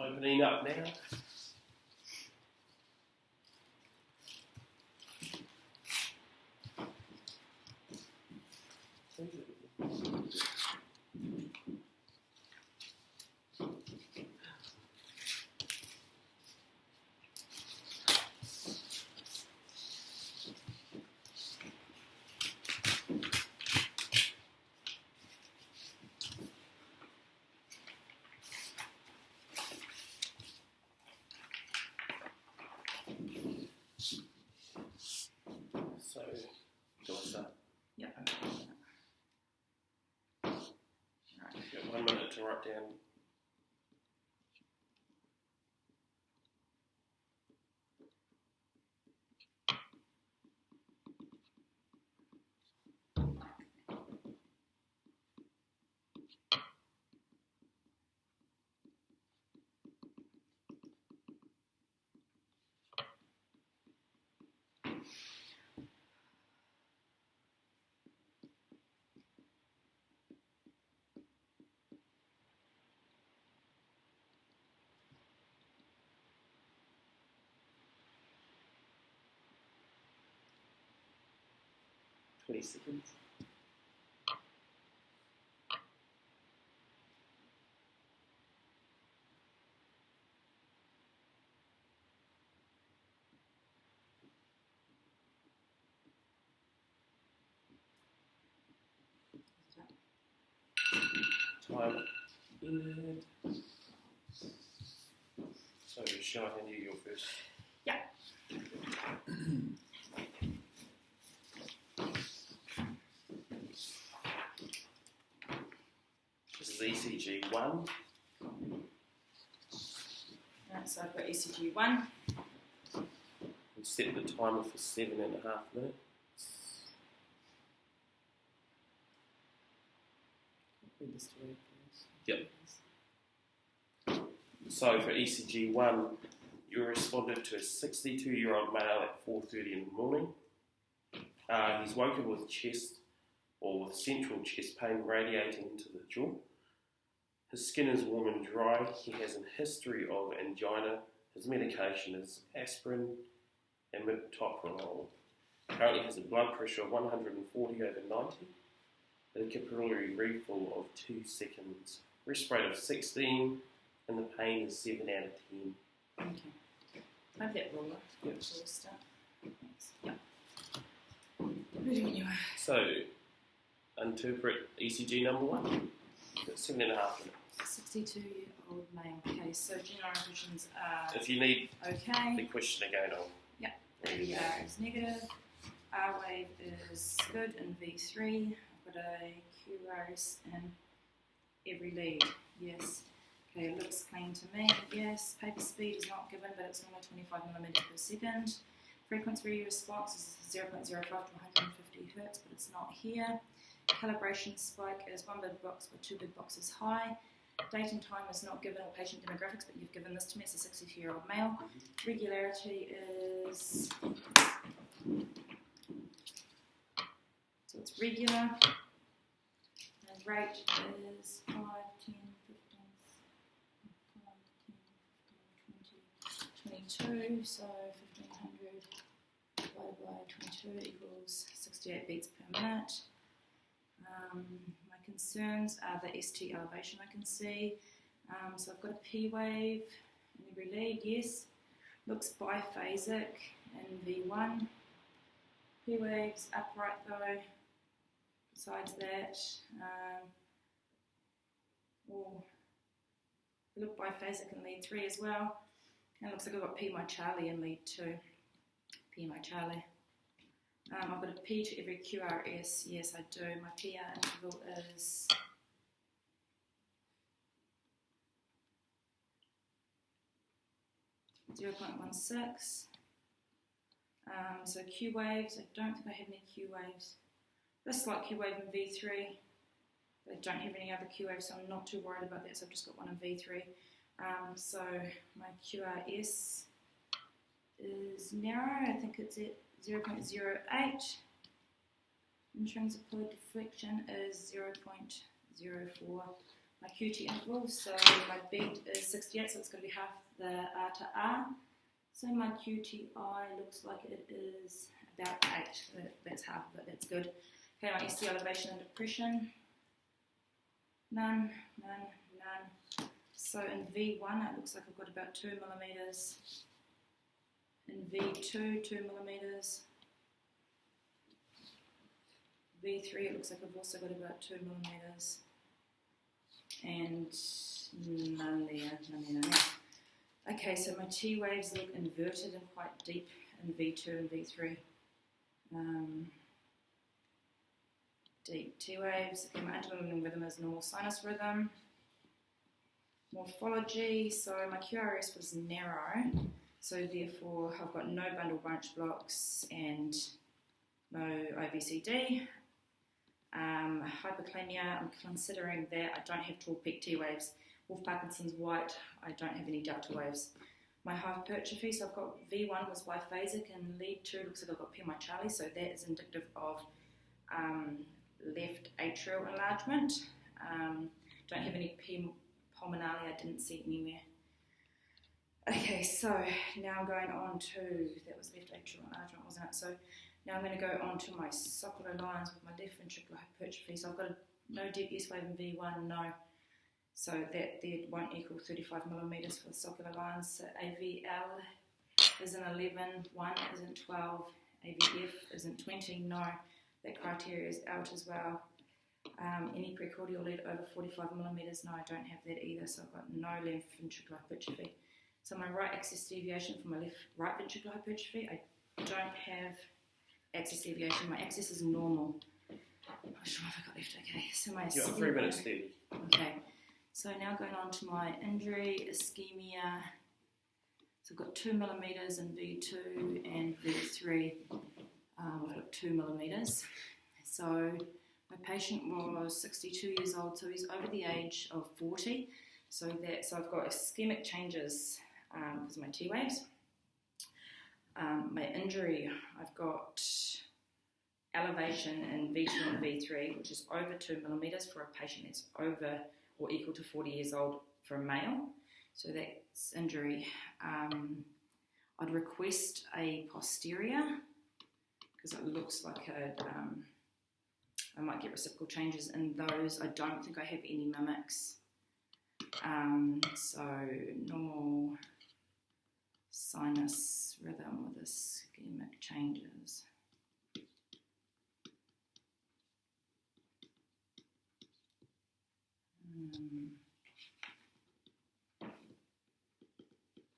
Opening up now. So, do I start? Yeah. You've got 1 minute to write down. Seconds. Time. So, shall I hand you your first? Yeah. This is ECG 1. Right, so I've got ECG 1. And set the timer for 7.5 minutes. Yep. So for ECG 1, you responded to a 62-year-old male at 4:30 in the morning. He's woken with chest or with central chest pain radiating into the jaw. His skin is warm and dry. He has a history of angina. His medication is aspirin and metoprolol. Currently has a blood pressure of 140/90, and a capillary refill of 2 seconds. Rest rate of 16, and the pain is 7 out of 10. Okay. I have that ruler. Yep. Before we start. Thanks. Yep. Ready when you are. So, interpret ECG number 1. 7.5 minutes. 62-year-old male. Okay, so general visions are If you need the okay. question again, I'll Yep. read it. AVR is negative. R wave is good in V3. I've got a QRS in every lead. Yes. Okay, it looks clean to me. Yes. Paper speed is not given, but it's normally 25 millimeters per second. Frequency response is 0.05 to 150 hertz, but it's not here. Calibration spike is 1 big box with 2 big boxes high. Date and time is not given, or patient demographics, but you've given this to me. It's a 62-year-old male. Regularity is, so it's regular. And rate is 5, 10, 15, 5, 10, 15, 20, 22. So 1500 divided by 22 equals 68 beats per minute. My concerns are the ST elevation I can see. So I've got a P wave in every lead, yes. Looks biphasic in V1. P waves upright though. Besides that, they look biphasic in lead 3 as well. And it looks like I've got P my Charlie in lead 2. P my Charlie. I've got a P to every QRS. Yes, I do. My PR interval is 0.16. So Q waves, I don't think I have any Q waves. This slight Q wave in V3. I don't have any other Q waves, so I'm not too worried about that. So I've just got one in V3. So my QRS is narrow. I think it's at 0.08. Intrinsic fluid deflection is 0.04. my QT interval. So my beat is 68, so it's going to be half the R to R. So my QTI looks like it is about 8. That's half of it. That's good. Okay, my ST elevation and depression. None. So in V1, it looks like I've got about 2 millimeters. In V2, 2 millimeters. V3, it looks like I've also got about 2 millimeters. And none there. Okay, so my T waves look inverted and quite deep in V2 and V3. Deep T waves. Okay, my interlunar rhythm is normal sinus rhythm. Morphology, so my QRS was narrow, so therefore I've got no bundle branch blocks and no OVCD. Hyperkalemia, I'm considering that. I don't have tall peak T waves. Wolff Parkinson's white, I don't have any delta waves. My hypertrophy, so I've got V1 was biphasic and lead 2 looks like I've got PMI Charlie, so that is indicative of left atrial enlargement. Don't have any pulmonale, I didn't see anywhere. Okay, so now I'm going on to, that was left atrial enlargement, wasn't it? So now I'm going to go on to my soccular lines with my left ventricular hypertrophy. So I've got no deep S wave in V1, no. So that there won't equal 35 millimeters for the soccular lines. So AVL is an 11, 1 isn't 12, AVF isn't 20, no. That criteria is out as well. Any precordial lead over 45 millimeters, no, I don't have that either. So I've got no left ventricular hypertrophy. So my right axis deviation from my right ventricular hypertrophy, I don't have axis deviation. My axis is normal. I'm not sure if I got left. Okay, so my You've got 3 minutes 30. Okay, so now going on to my injury, ischemia. So I've got 2 millimeters in V2 and V3. I've got 2 millimeters. So my patient was 62 years old, so he's over the age of 40. So I've got ischemic changes because of my T waves. My injury, I've got elevation in V2 and V3, which is over 2 millimeters for a patient that's over or equal to 40 years old for a male. So that's injury. I'd request a posterior because it looks like I might get reciprocal changes in those. I don't think I have any mimics. So normal sinus rhythm with ischemic changes.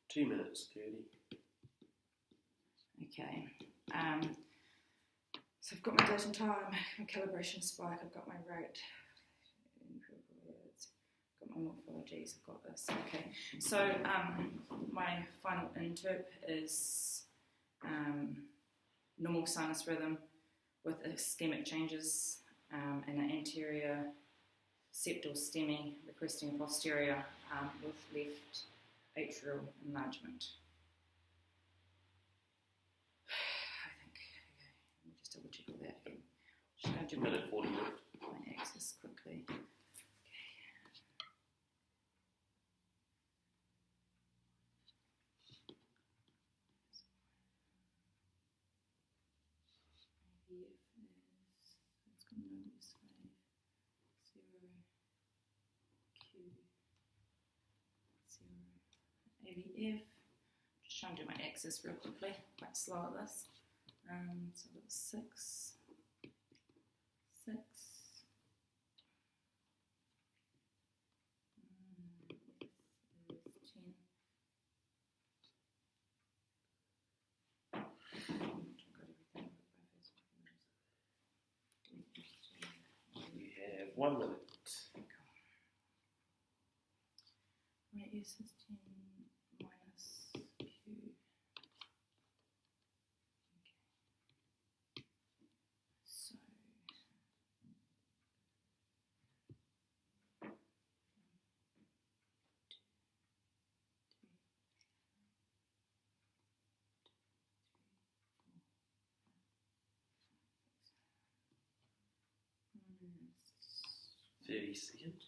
Two minutes 30. Okay. So I've got my date and time, my calibration spike, I've got my rate, I've got my morphologies, I've got this. Okay. So my final interp is normal sinus rhythm with ischemic changes and an anterior septal STEMI requesting a posterior with left atrial enlargement. I think, okay, let me just double check all that again. Just going to do Minute 40 left. my axis quickly. AVF. Just trying to do my axis real quickly. Quite slow at this. So that's 6, 6. This is 10. You have 1 minute. Right, yes, it's 10 minus Q. Okay. So, minus 30 seconds.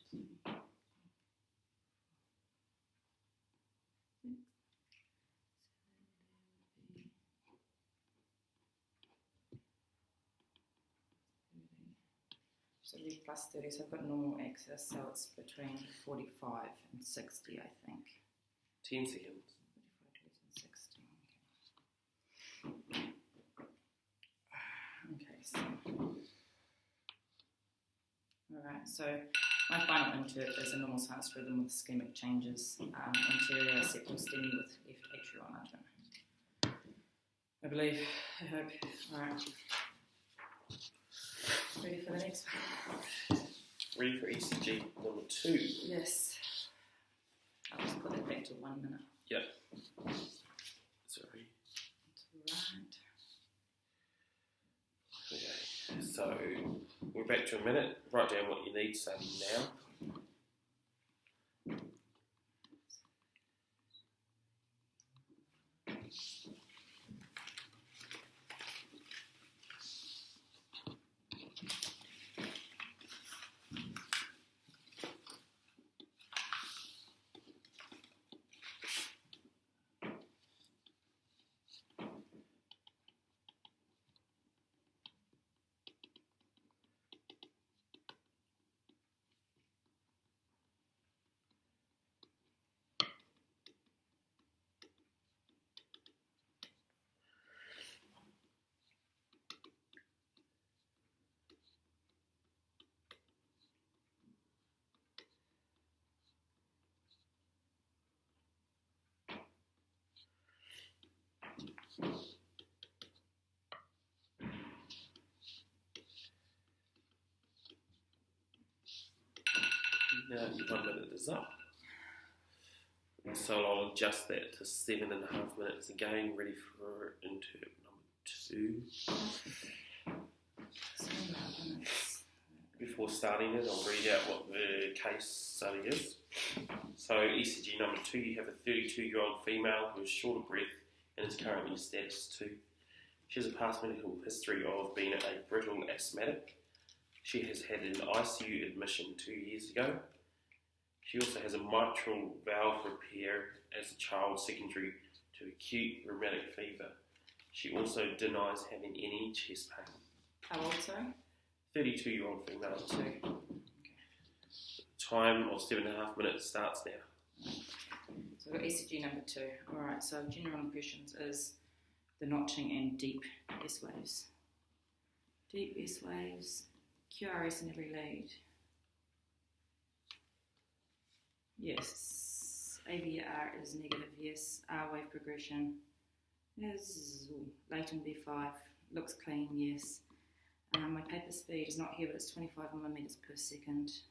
So V plus 30, so I've got normal axis, so it's between 45 and 60, I think. 10 seconds. 45 to 60. Okay, so. Alright, so my final intert is a normal sinus rhythm with ischemic changes, anterior septal STEMI with left atrial margin. I believe, I hope. Alright. Ready for the next one? Ready for ECG number 2. Yes. I'll just put that back to 1 minute. Yep. Sorry. That's alright. Okay. So we're back to a minute. Write down what you need starting now. Now your 1 minute is up. So I'll adjust that to 7.5 minutes again, ready for intern number 2. 7.5 minutes. Before starting it, I'll read out what the case study is. So ECG number 2, you have a 32-year-old female who is short of breath and is currently status 2. She has a past medical history of being a brittle asthmatic. She has had an ICU admission 2 years ago. She also has a mitral valve repair as a child secondary to acute rheumatic fever. She also denies having any chest pain. How old, sorry? 32-year-old female too. Time of 7.5 minutes starts now. So we've got ECG number 2. Alright, so general impressions is the notching and deep S waves. Deep S waves, QRS in every lead. Yes. AVR is negative, yes. R wave progression is latent B5, looks clean, yes. My paper speed is not here, but it's 25 millimeters per second.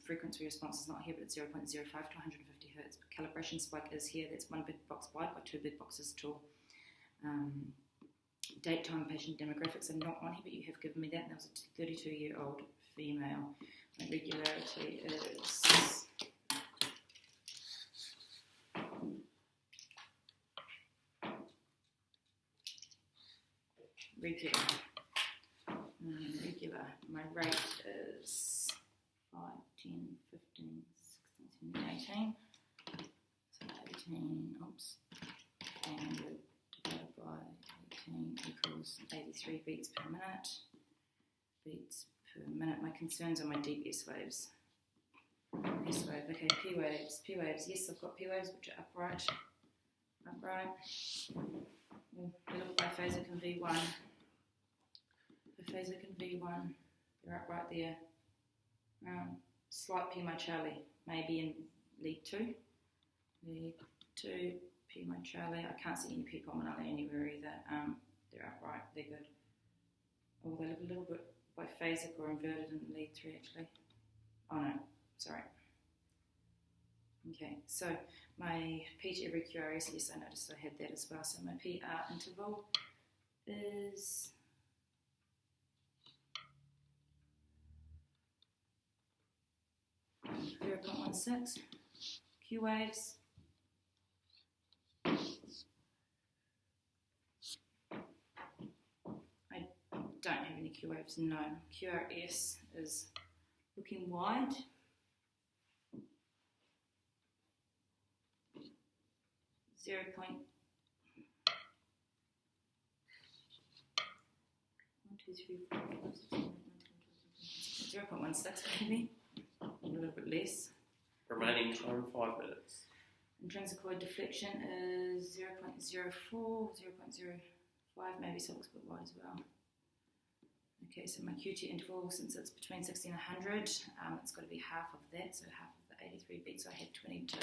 Frequency response is not here, but it's 0.05 to 150 hertz. Calibration spike is here, that's 1 bit box wide by 2 bit boxes tall. Date, time, patient demographics are not on here, but you have given me that, and that was a 32-year-old female. My regularity is regular. Regular. My rate is 5, 10, 15, 16, 17, 18. So 18, oops. And divided by 18 equals 83 beats per minute. Beats per minute. My concerns are my deep S waves. S wave, okay, P waves. P waves, yes, I've got P waves which are upright. Upright. They look biphasic in V1. Biphasic in V1. They're upright there. Slight P my Charlie, maybe in lead 2. Lead 2, P my Charlie. I can't see any P pulmonale anywhere either. They're upright, they're good. Oh, they look a little bit biphasic or inverted in lead 3 actually. Oh no, sorry. Okay, so my P to every QRS, yes, I noticed I had that as well. So my PR interval is 0.16. Q waves. I don't have any Q waves, no. QRS is looking wide. 0. 1, 2, 3, 4, 5, 6, 7, 8, 9, 10, 0.16 maybe, a little bit less. Remaining time 5 minutes. Intrinsicoid deflection is 0.04, 0.05 maybe, so it looks a bit wide as well. Okay, so my QT interval, since it's between 60 and 100, it's got to be half of that, so half of the 83 beats, so I had 22.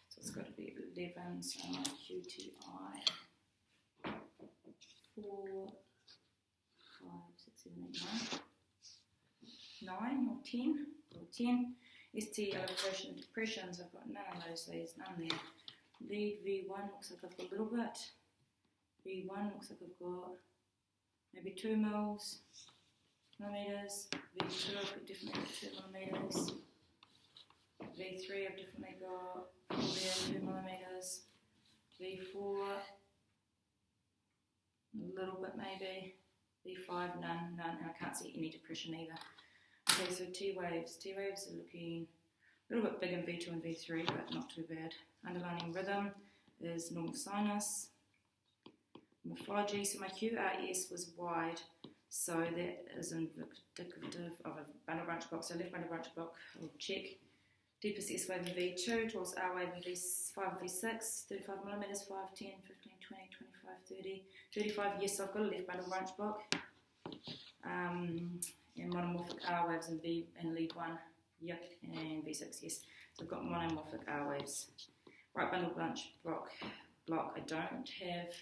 So it's got to be 11, so my QTI 4, 5, 6, 7, 8, 9 or 10. 10. ST elevation and depressions, I've got none of those leads, none there. Lead V1 looks like I've got a little bit. V1 looks like I've got maybe 2 millimeters. V2 I've got definitely got 2 millimeters. V3 I've definitely got 2 millimeters. V4 a little bit maybe. V5 none, and I can't see any depression either. Okay, so T waves. T waves are looking a little bit big in V2 and V3, but not too bad. Underlying rhythm is normal sinus. Morphology, so my QRS was wide, so that is indicative of a bundle branch block. So left bundle branch block, I'll check. Deepest S wave in V2, tallest R wave in V5 and V6, 35 millimeters, 5, 10, 15, 20, 25, 30, 35, yes, so I've got a left bundle branch block. And monomorphic R waves in lead 1, yep, and V6, yes. So I've got monomorphic R waves. Right bundle branch block, I don't have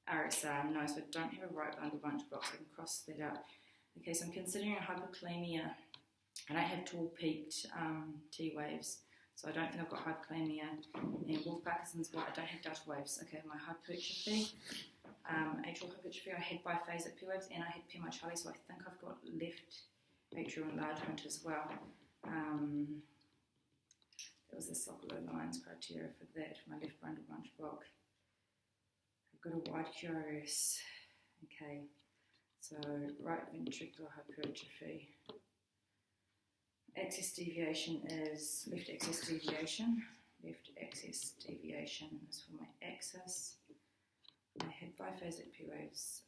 RSR, no, so I don't have a right bundle branch block, so I can cross that out. Okay, so I'm considering hyperkalemia. I don't have tall peaked T waves, so I don't think I've got hyperkalemia. And Wolff-Parkinson's, I don't have delta waves. Okay, my hypertrophy. Atrial hypertrophy, I had biphasic P waves and I had Pimichelli, so I think I've got left atrial enlargement as well. That was the Sokolow-Lyons criteria for that, my left bundle branch block. I've got a wide QRS. Okay, so right ventricular hypertrophy. Axis deviation is left axis deviation. Left axis deviation is for my axis. I had biphasic P waves,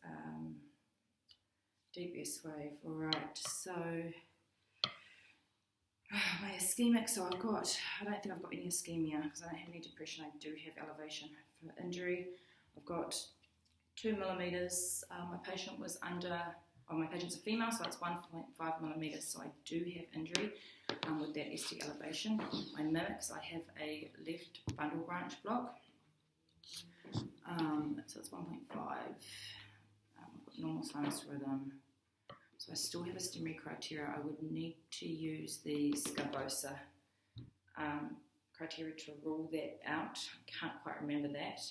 deep S wave, alright, so my ischemic, so I don't think I've got any ischemia because I don't have any depression, I do have elevation. For injury, I've got 2 millimeters, my patient's a female, so it's 1.5 millimeters, so I do have injury with that ST elevation. My mimics, I have a left bundle branch block. So it's 1.5. I've got normal sinus rhythm. So I still have a STEMI criteria. I would need to use the Scarbosa criteria to rule that out. I can't quite remember that.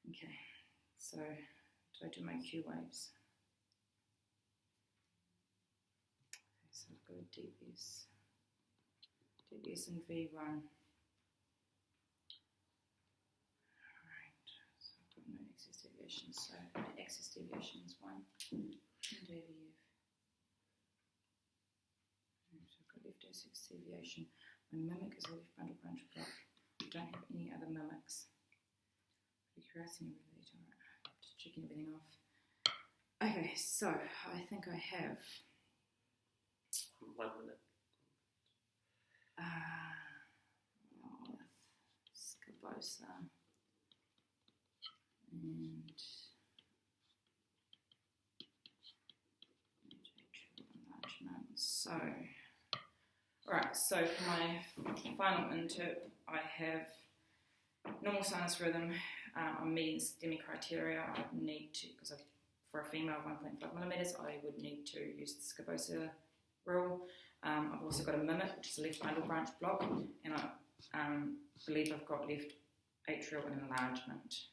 Okay, so do I do my Q waves? Okay, so I've got a DBS and V1. Alright, so I've got no excess deviation, so my excess deviation is 1 and AVF. So I've got left excess deviation. My mimic is a left bundle branch block. I don't have any other mimics. Harassing everybody, alright. Just checking everything off. Okay, so I think I have 1 minute. Scarbosa and enlargement. So, alright, so for my final interp, I have normal sinus rhythm. On meeting STEMI criteria, I need to, because for a female 1.5 millimeters, I would need to use the Scarbosa rule. I've also got a mimic, which is a left bundle branch block, and I believe I've got left atrial enlargement.